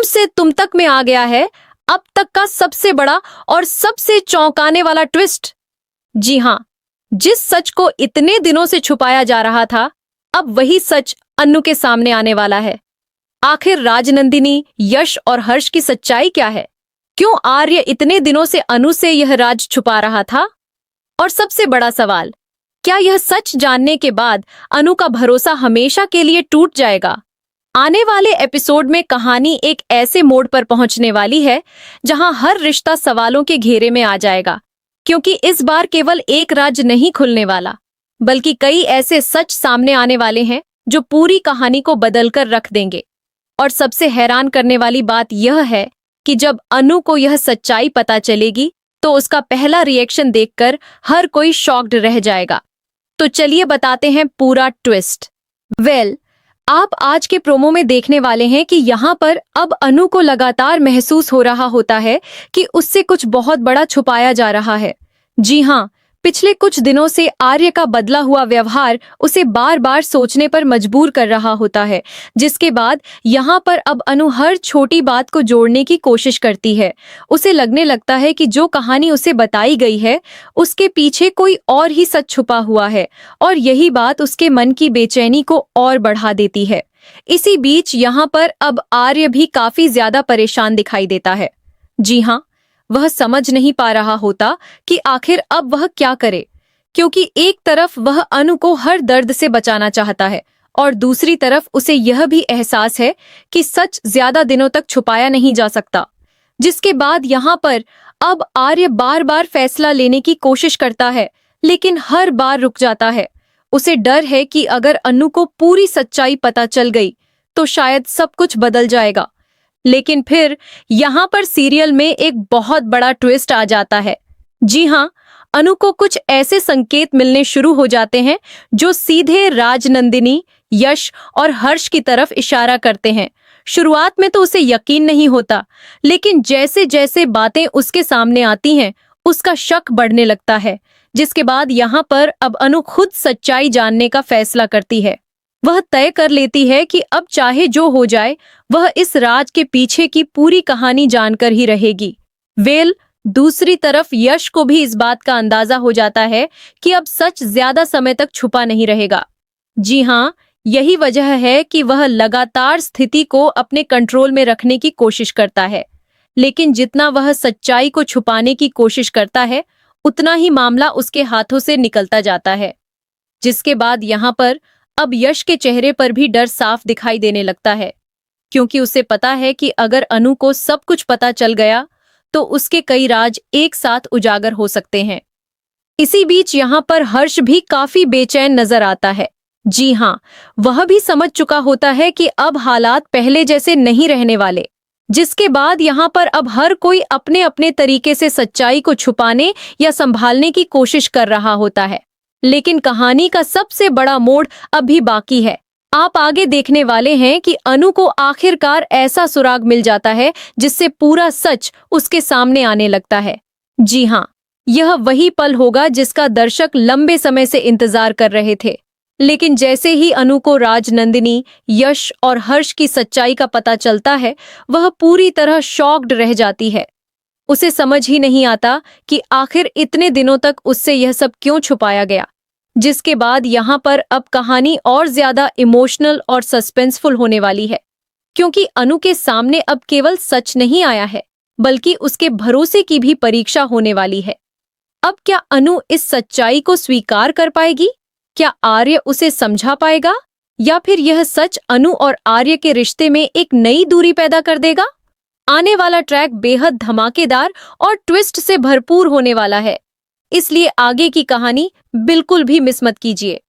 से तुम तक में आ गया है अब तक का सबसे बड़ा और सबसे चौंकाने वाला ट्विस्ट। जी हाँ, जिस सच को इतने दिनों से छुपाया जा रहा था, अब वही सच अनु के सामने आने वाला है। आखिर राजनंदिनी, यश और हर्ष की सच्चाई क्या है? क्यों आर्य इतने दिनों से अनु से यह राज छुपा रहा था? और सबसे बड़ा सवाल, क्या यह सच जानने के बाद अनु का भरोसा हमेशा के लिए टूट जाएगा? आने वाले एपिसोड में कहानी एक ऐसे मोड़ पर पहुंचने वाली है जहां हर रिश्ता सवालों के घेरे में आ जाएगा, क्योंकि इस बार केवल एक राज नहीं खुलने वाला, बल्कि कई ऐसे सच सामने आने वाले हैं जो पूरी कहानी को बदलकर रख देंगे। और सबसे हैरान करने वाली बात यह है कि जब अनु को यह सच्चाई पता चलेगी तो उसका पहला रिएक्शन देखकर हर कोई शॉक्ड रह जाएगा। तो चलिए बताते हैं पूरा ट्विस्ट। आप आज के प्रोमो में देखने वाले हैं कि यहाँ पर अब अनु को लगातार महसूस हो रहा होता है कि उससे कुछ बहुत बड़ा छुपाया जा रहा है। जी हाँ, पिछले कुछ दिनों से आर्य का बदला हुआ व्यवहार उसे बार बार सोचने पर मजबूर कर रहा होता है, जिसके बाद यहाँ पर अब अनु हर छोटी बात को जोड़ने की कोशिश करती है। उसे लगने लगता है कि जो कहानी उसे बताई गई है उसके पीछे कोई और ही सच छुपा हुआ है, और यही बात उसके मन की बेचैनी को और बढ़ा देती है। इसी बीच यहाँ पर अब आर्य भी काफी ज्यादा परेशान दिखाई देता है। जी हाँ, वह समझ नहीं पा रहा होता कि आखिर अब वह क्या करे, क्योंकि एक तरफ वह अनु को हर दर्द से बचाना चाहता है और दूसरी तरफ उसे यह भी एहसास है कि सच ज्यादा दिनों तक छुपाया नहीं जा सकता। जिसके बाद यहाँ पर अब आर्य बार बार फैसला लेने की कोशिश करता है, लेकिन हर बार रुक जाता है। उसे डर है कि अगर अनु को पूरी सच्चाई पता चल गई तो शायद सब कुछ बदल जाएगा। लेकिन फिर यहाँ पर सीरियल में एक बहुत बड़ा ट्विस्ट आ जाता है। जी हाँ, अनु को कुछ ऐसे संकेत मिलने शुरू हो जाते हैं जो सीधे राजनंदिनी, यश और हर्ष की तरफ इशारा करते हैं। शुरुआत में तो उसे यकीन नहीं होता, लेकिन जैसे जैसे बातें उसके सामने आती हैं उसका शक बढ़ने लगता है। जिसके बाद यहाँ पर अब अनु खुद सच्चाई जानने का फैसला करती है। वह तय कर लेती है कि अब चाहे जो हो जाए वह इस राज के पीछे की पूरी कहानी जानकर ही रहेगी। दूसरी तरफ यश को भी इस बात का अंदाजा हो जाता है कि अब सच ज्यादा समय तक छुपा नहीं रहेगा। जी हाँ, यही वजह है कि वह लगातार स्थिति को अपने कंट्रोल में रखने की कोशिश करता है। लेकिन जितना वह सच्चाई को छुपाने की कोशिश करता है उतना ही मामला उसके हाथों से निकलता जाता है। जिसके बाद यहाँ पर अब यश के चेहरे पर भी डर साफ दिखाई देने लगता है, क्योंकि उसे पता है कि अगर अनु को सब कुछ पता चल गया तो उसके कई राज एक साथ उजागर हो सकते हैं। इसी बीच यहाँ पर हर्ष भी काफी बेचैन नजर आता है। जी हाँ, वह भी समझ चुका होता है कि अब हालात पहले जैसे नहीं रहने वाले। जिसके बाद यहाँ पर अब हर कोई अपने अपने तरीके से सच्चाई को छुपाने या संभालने की कोशिश कर रहा होता है। लेकिन कहानी का सबसे बड़ा मोड़ अभी बाकी है। आप आगे देखने वाले हैं कि अनु को आखिरकार ऐसा सुराग मिल जाता है जिससे पूरा सच उसके सामने आने लगता है। जी हाँ, यह वही पल होगा जिसका दर्शक लंबे समय से इंतजार कर रहे थे। लेकिन जैसे ही अनु को राजनंदिनी, यश और हर्ष की सच्चाई का पता चलता है वह पूरी तरह शॉक्ड रह जाती है। उसे समझ ही नहीं आता कि आखिर इतने दिनों तक उससे यह सब क्यों छुपाया गया। जिसके बाद यहाँ पर अब कहानी और ज्यादा इमोशनल और सस्पेंसफुल होने वाली है, क्योंकि अनु के सामने अब केवल सच नहीं आया है बल्कि उसके भरोसे की भी परीक्षा होने वाली है। अब क्या अनु इस सच्चाई को स्वीकार कर पाएगी? क्या आर्य उसे समझा पाएगा, या फिर यह सच अनु और आर्य के रिश्ते में एक नई दूरी पैदा कर देगा? आने वाला ट्रैक बेहद धमाकेदार और ट्विस्ट से भरपूर होने वाला है, इसलिए आगे की कहानी बिल्कुल भी मिस मत कीजिए।